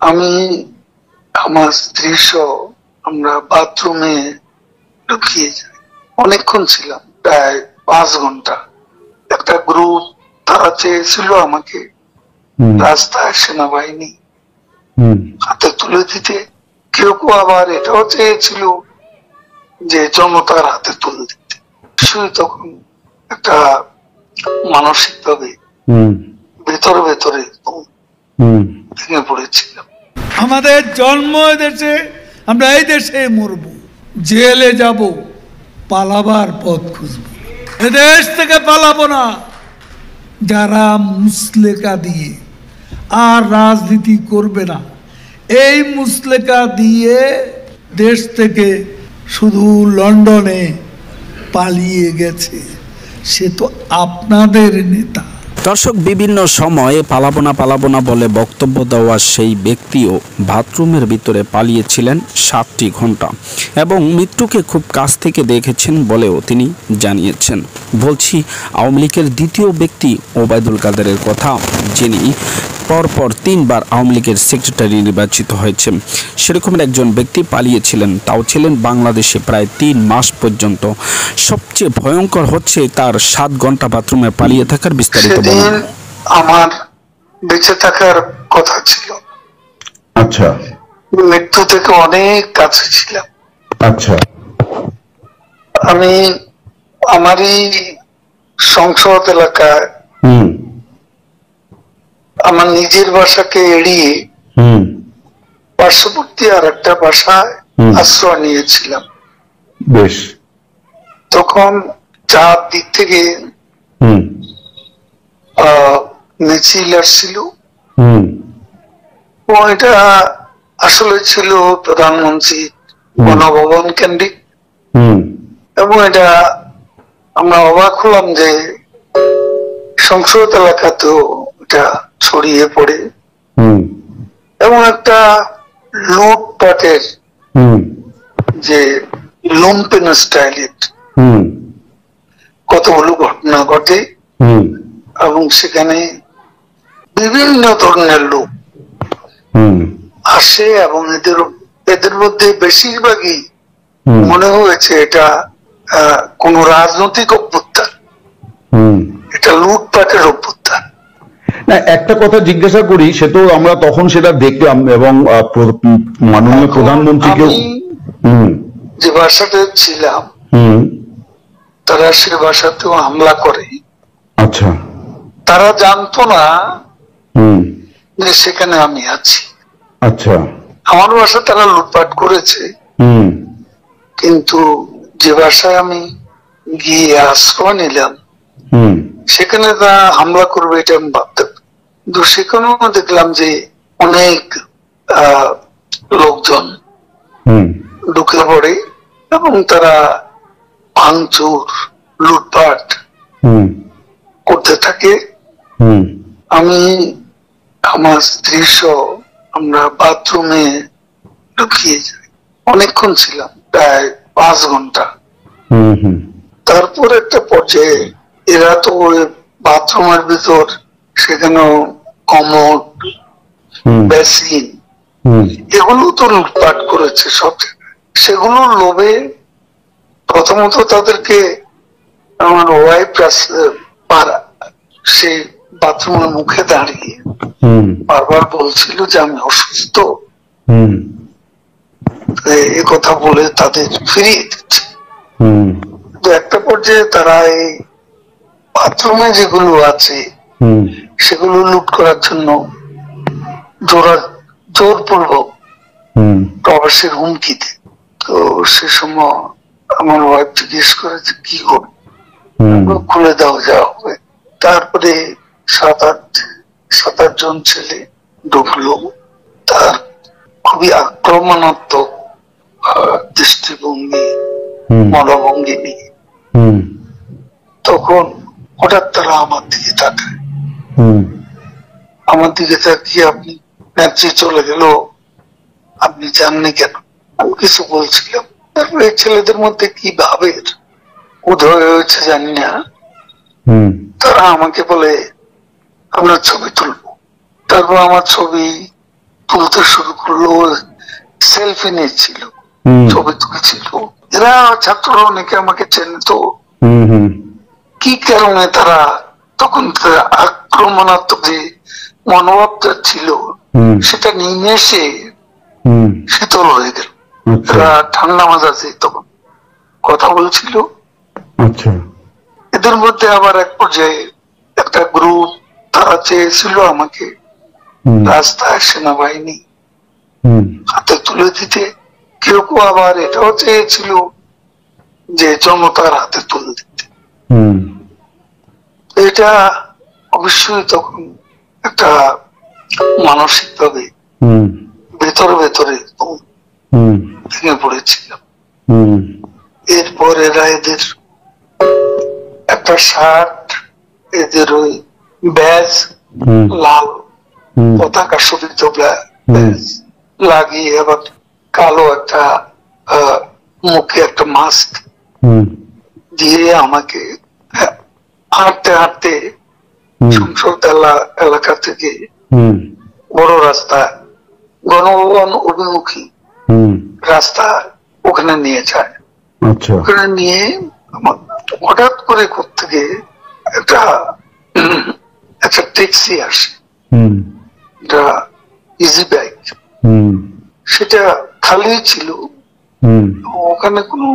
আমি আমার স্ত্রী সহ আমরা বাথরুমে ঢুকিয়ে যাই। অনেকক্ষণ ছিলাম, প্রায় 5 ঘন্টা। একটা গ্রুপ তারা চেয়েছিল আমাকে রাস্তায় সেনাবাহিনী হাতে তুলে দিতে, কেউ কেউ আবার এটাও চেয়েছিল যে জনতার হাতে তুলে দিতে। তখন একটা মানসিক ভাবে ভেতরে ভেতরে ভেঙে পড়েছিলাম। আমাদের জন্ম দেশে, আমরা এই দেশে মরব, জেলে যাব, পালাবার পথ খুঁজব। এদেশ থেকে পালাবো না। যারা মুসলেকা দিয়ে আর রাজনীতি করবে না, এই মুসলেকা দিয়ে দেশ থেকে শুধু লন্ডনে পালিয়ে গেছে, সে তো আপনাদের নেতা। দর্শক, বিভিন্ন সময়ে পালাবো না বলে বক্তব্য দেওয়া সেই ব্যক্তিও বাথরুমের ভিতরে পালিয়েছিলেন 7টি ঘন্টা এবং মৃত্যুকে খুব কাছ থেকে দেখেছেন বলেও তিনি জানিয়েছেন। বলছি আওয়ামী লীগের দ্বিতীয় ব্যক্তি ওবায়দুল কাদেরের কথা, যিনি পরপর 3 বার আওয়ামী লীগের সেক্রেটারি নির্বাচিত হয়েছেন। সেরকম একজন ব্যক্তি পালিয়েছিলেন, তাও ছিলেন বাংলাদেশে প্রায় 3 মাস পর্যন্ত। সবচেয়ে ভয়ঙ্কর হচ্ছে তার 7 ঘন্টা বাথরুমে পালিয়ে থাকার বিস্তারিত। আমার বেঁচে থাকার কথা ছিল। আচ্ছা। মৃত্যু থেকে অনেক কাছে ছিলাম। আচ্ছা। আমি আমারই সংসদ এলাকায় আমার নিজের বাসাকে এড়িয়ে পার্শ্ববর্তী আর একটা বাসায় আশ্রয় নিয়েছিলাম। বেশ। তখন 4 দিক থেকে মিছিল আসছিল। এটা আসলে ছিল প্রধানমন্ত্রী গণভবন কেন্দ্রিক, এবং এটা আমরা অবাক হলাম যে সংসদ এলাকাতেও এটা ছড়িয়ে পড়ে, এবং একটা লুটপাটের যে লুম্পেন স্টাইলের কতগুলো ঘটনা ঘটে, এবং সেখানে বিভিন্ন ধরনের লোক আসে, এবং এদের মধ্যে বেশিরভাগই মনে হয়েছে এটা কোন রাজনৈতিক অভ্যুত্থান, এটা লুটপাটের অভ্যুত্থান। না, একটা কথা জিজ্ঞাসা করি, সে তো আমরা তখন সেটা দেখলাম এবং মাননীয় প্রধানমন্ত্রীকেও যে বাসাতে ছিলাম তারা সে বাসাতেও হামলা করে। আচ্ছা। তারা জানতো না যে সেখানে আমি আছি। আচ্ছা। আমার বাসা তারা লুটপাট করেছে, কিন্তু যে বাসায় আমি গিয়ে আশ্রয় নিলাম সেখানে তা হামলা করবে এটা আমি ভাবতাম। কিন্তু সেখানেও দেখলাম যে অনেক লোকজন ঢুকে পড়ে এবং তারা ভাঙচুর লুটপাট করতে থাকে। আমি আমার স্ত্রী সহ আমরা বাথরুমে ঢুকিয়ে যাই। অনেকক্ষণ ছিলাম, প্রায় 5 ঘন্টা। তারপর একটা পর্যায়ে এরা তো বাথরুমের ভিতর সেখানেও কমোড, বেসিন এগুলো তো লুটপাট করেছে সব জায়গায়। সেগুলো লোভে প্রথমত তাদেরকে আমার ওয়াইফ সেই বাথরুমের মুখে দাঁড়িয়ে বারবার বলছিল যে আমি অসুস্থ, এ কথা বলে তাদের ফিরিয়ে দিচ্ছে। তো একটা পর্যায়ে তারা এই বাথরুমে যেগুলো আছে সেগুলো লুট করার জন্য জোরপূর্বক প্রবাসের হুমকি দেয়। তো সে সময় আমার ওয়াইফ জিজ্ঞেস করে যে কি করবে, খুলে দাও যা হবে। তারপরে 7-8 জন ছেলে ঢুকলো। তার খুবই আক্রমণাত্মক দৃষ্টিভঙ্গি, মনোভঙ্গি নিয়ে। তখন হঠাৎ তারা আমার দিকে তাকায়, আমার দিকে তাকিয়ে আপনি নেত্রী চলে গেল, আপনি জাননি কেন? আমি কিছু বলছিলাম। তারপরে ছেলেদের মধ্যে কি ভাবের উদয় হয়েছে জানি না, তারা আমাকে বলে আমরা ছবি তুলবো। তারপর আমার ছবি তুলতে শুরু করলো, সেলফি নিচ্ছিল, ছবি তুলছিল। এরা ছাত্ররা অনেকে আমাকে চেনে তো, কি কারণে তারা তখন আক্রমণাত্মক যে মনোভাবটা ছিল সেটা নিমেষে শীতল হয়ে গেল। এরা ঠান্ডা মাজাজে তখন কথা বলছিল। এদের মধ্যে আবার এক পর্যায়ে একটা গ্রুপ তারা চেয়েছিল আমাকে রাস্তায় সেনাবাহিনী হাতে তুলে দিতে, কেউ কেউ আবার এটাও চেয়েছিল যে জনতার হাতে তুলে দিতে। এটা অবশ্যই তখন একটা মানসিক ভাবে ভেতরে ভেতরে ভেঙে পড়েছিলাম। এরপর এরা এদের একটা শার্ট, এদের ওই ব্যাজ, লাল পতাকা শোভিত ব্যাজ লাগিয়ে আবার কালো একটা মুখে একটা মাস্ক দিয়ে আমাকে হাঁটতে হাঁটতে সংসদ এলাকা থেকে বড় রাস্তা, গণভবন অভিমুখী রাস্তা, ওখানে নিয়ে যায়। ওখানে নিয়ে হঠাৎ করে থেকে একটা ট্যাক্সি আসে, এটা ইজি বাইক, সেটা খালি ছিল, ওখানে কোনো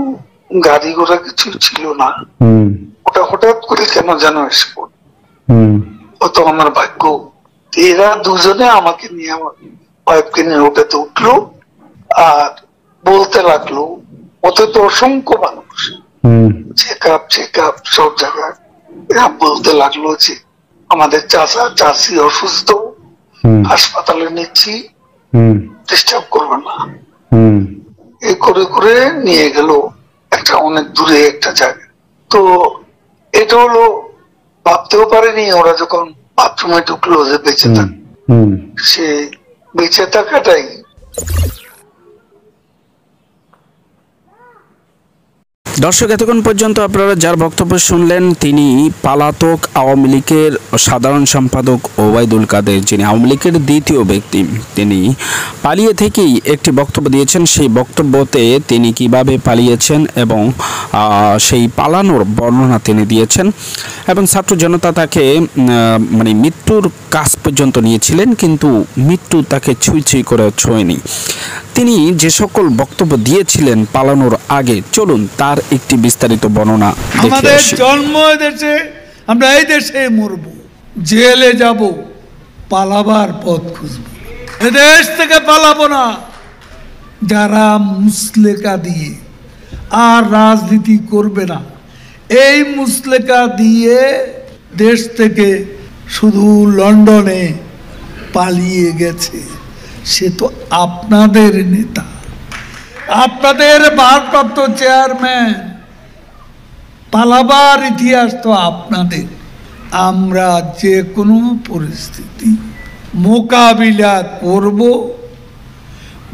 গাড়ি ঘোড়া কিছু ছিল না। ওটা হঠাৎ করে কেন যেন এসে পড়ল, অত আমার ভাগ্য। এরা দুজনে আমাকে নিয়ে, আমার ওয়াইফকে নিয়ে ওটাতে উঠলো আর বলতে লাগলো, ওতে তো অসংখ্য মানুষ, চেক আপ সব জায়গায়। এরা বলতে লাগলো যে আমাদের চাচা চাচি অসুস্থ, হাসপাতালে নিচ্ছি, ডিস্টার্ব করবে না। এই করে করে নিয়ে গেল একটা অনেক দূরে একটা জায়গা। তো এটা হলো, ভাবতেও পারেনি ওরা যখন বাথরুমে ঢুকলো যে বেঁচে থাক, সে বেঁচে থাকাটাই। দর্শক, এতক্ষণ পর্যন্ত আপনারা যার বক্তব্য শুনলেন তিনি পলাতক আওয়ামী লীগের সাধারণ সম্পাদক ওবায়দুল কাদের, যিনি আওয়ামী লীগের দ্বিতীয় ব্যক্তি। তিনি পালিয়ে থেকেই একটি বক্তব্য দিয়েছেন। সেই বক্তব্যতে তিনি কিভাবে পালিয়েছেন এবং সেই পালানোর বর্ণনা তিনি দিয়েছেন, এবং ছাত্র জনতা তাকে মানে মৃত্যুর কাছ পর্যন্ত নিয়েছিলেন, কিন্তু মৃত্যু তাকে ছুঁই করে ছোঁয়নি। তিনি যে সকল বক্তব্য দিয়েছিলেন পালানোর আগে, চলুন তার একটি বিস্তারিত বর্ণনা। আমাদের জন্ম দেশে, আমরা এই দেশে মরব, জেলে যাব, পালাবার পথ খুঁজব। এদেশ থেকে পালাবো না। যারা মুসলেকা দিয়ে আর রাজনীতি করবে না, এই মুসলেকা দিয়ে দেশ থেকে শুধু লন্ডনে পালিয়ে গেছে, সে তো আপনাদের নেতা, আপনাদের ভারপ্রাপ্ত চেয়ারম্যান। পালাবার ইতিহাস তো আপনাদের। আমরা যে কোনো পরিস্থিতি মোকাবিলা করব।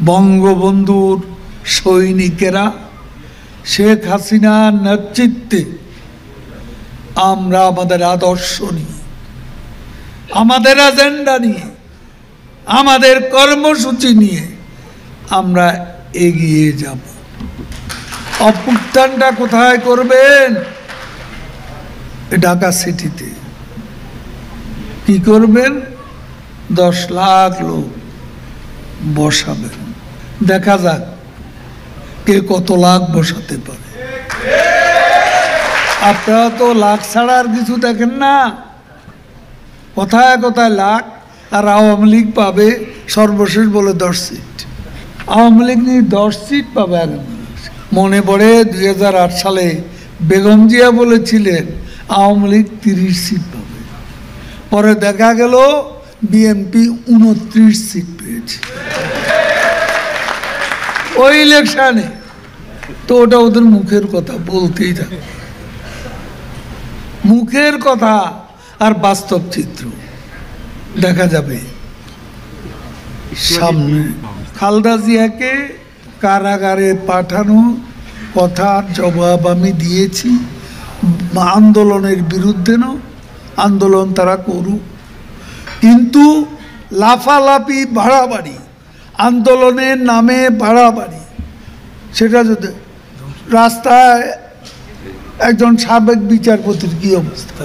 বঙ্গবন্ধুর সৈনিকেরা, শেখ হাসিনার নেতৃত্বে আমরা আমাদের আদর্শ নিয়ে, আমাদের এজেন্ডা নিয়ে, আমাদের কর্মসূচি নিয়ে আমরা এগিয়ে যাব। অভ্যুত্থানটা কোথায় করবেন? ঢাকা সিটিতে। কি করবেন? 10 লাখ লোক বসাবেন। দেখা যাক কে কত লাখ বসাতে পারে। আপনারা তো লাখ ছাড়া আর কিছু দেখেন না। কোথায় কোথায় লাখ, আর আওয়ামী লীগ পাবে সর্বশেষ বলে 10 সিট। আওয়ামী লীগ নিয়ে 10 সিট পাবে। আগে মনে পড়ে 2008 সালে বেগম জিয়া বলেছিলেন আওয়ামী লীগ 30 সিট পাবে। পরে দেখা গেল বিএনপি 29 সিট পেয়েছে ওই ইলেকশনে। তো ওটা ওদের মুখের কথা, বলতেই থাকে মুখের কথা, আর বাস্তব চিত্র দেখা যাবে সামনে। খালেদা জিয়াকে কারাগারে পাঠানো কথার জবাব আমি দিয়েছি। আন্দোলনের বিরুদ্ধে না, আন্দোলন তারা করুক, কিন্তু লাফালাফি বাড়াবাড়ি আন্দোলনের নামে বাড়াবাড়ি, সেটা যদি রাস্তায় একজন সাবেক বিচারপতির কি অবস্থা।